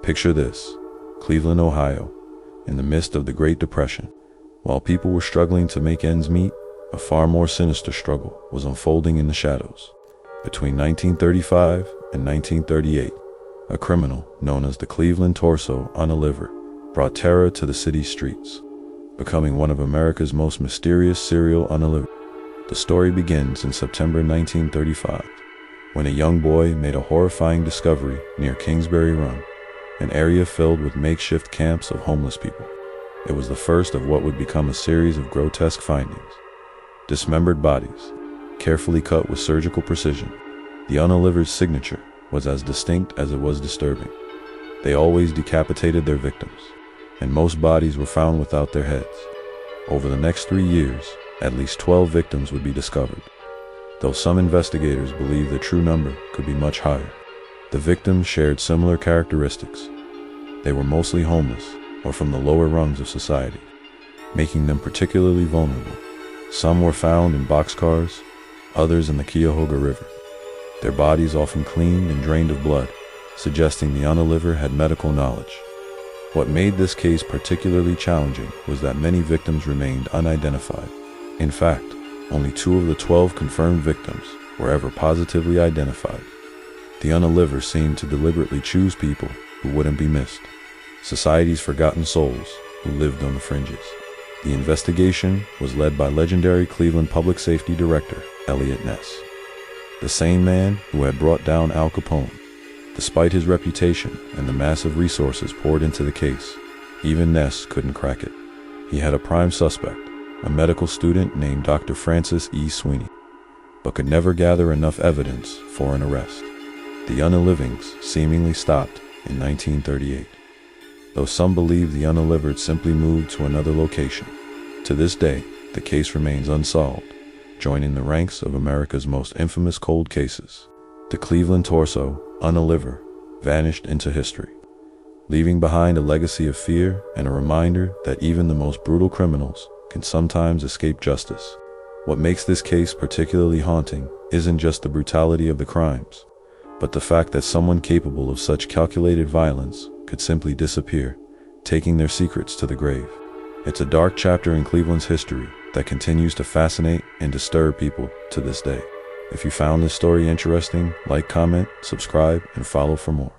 Picture this: Cleveland, Ohio, in the midst of the Great Depression. While people were struggling to make ends meet, a far more sinister struggle was unfolding in the shadows. Between 1935 and 1938, a criminal known as the Cleveland Torso unalivered brought terror to the city's streets, becoming one of America's most mysterious serial unalivered. The story begins in September 1935, when a young boy made a horrifying discovery near Kingsbury Run, an area filled with makeshift camps of homeless people. It was the first of what would become a series of grotesque findings: dismembered bodies, carefully cut with surgical precision. The unalivered's signature was as distinct as it was disturbing. They always decapitated their victims, and most bodies were found without their heads. Over the next 3 years, at least 12 victims would be discovered, though some investigators believe the true number could be much higher. The victims shared similar characteristics. They were mostly homeless or from the lower rungs of society, making them particularly vulnerable. Some were found in boxcars, others in the Cuyahoga River, their bodies often clean and drained of blood, suggesting the unalivered had medical knowledge. What made this case particularly challenging was that many victims remained unidentified. In fact, only 2 of the 12 confirmed victims were ever positively identified. The unalivered seemed to deliberately choose people who wouldn't be missed, society's forgotten souls who lived on the fringes. The investigation was led by legendary Cleveland Public Safety Director Eliot Ness, the same man who had brought down Al Capone. Despite his reputation and the massive resources poured into the case, even Ness couldn't crack it. He had a prime suspect, a medical student named Dr. Francis E. Sweeney, but could never gather enough evidence for an arrest. The unalivings seemingly stopped in 1938, though some believe the unalivered simply moved to another location. To this day, the case remains unsolved, joining the ranks of America's most infamous cold cases. The Cleveland Torso unalivered vanished into history, leaving behind a legacy of fear and a reminder that even the most brutal criminals can sometimes escape justice. What makes this case particularly haunting isn't just the brutality of the crimes, but the fact that someone capable of such calculated violence could simply disappear, taking their secrets to the grave. It's a dark chapter in Cleveland's history that continues to fascinate and disturb people to this day. If you found this story interesting, like, comment, subscribe, and follow for more.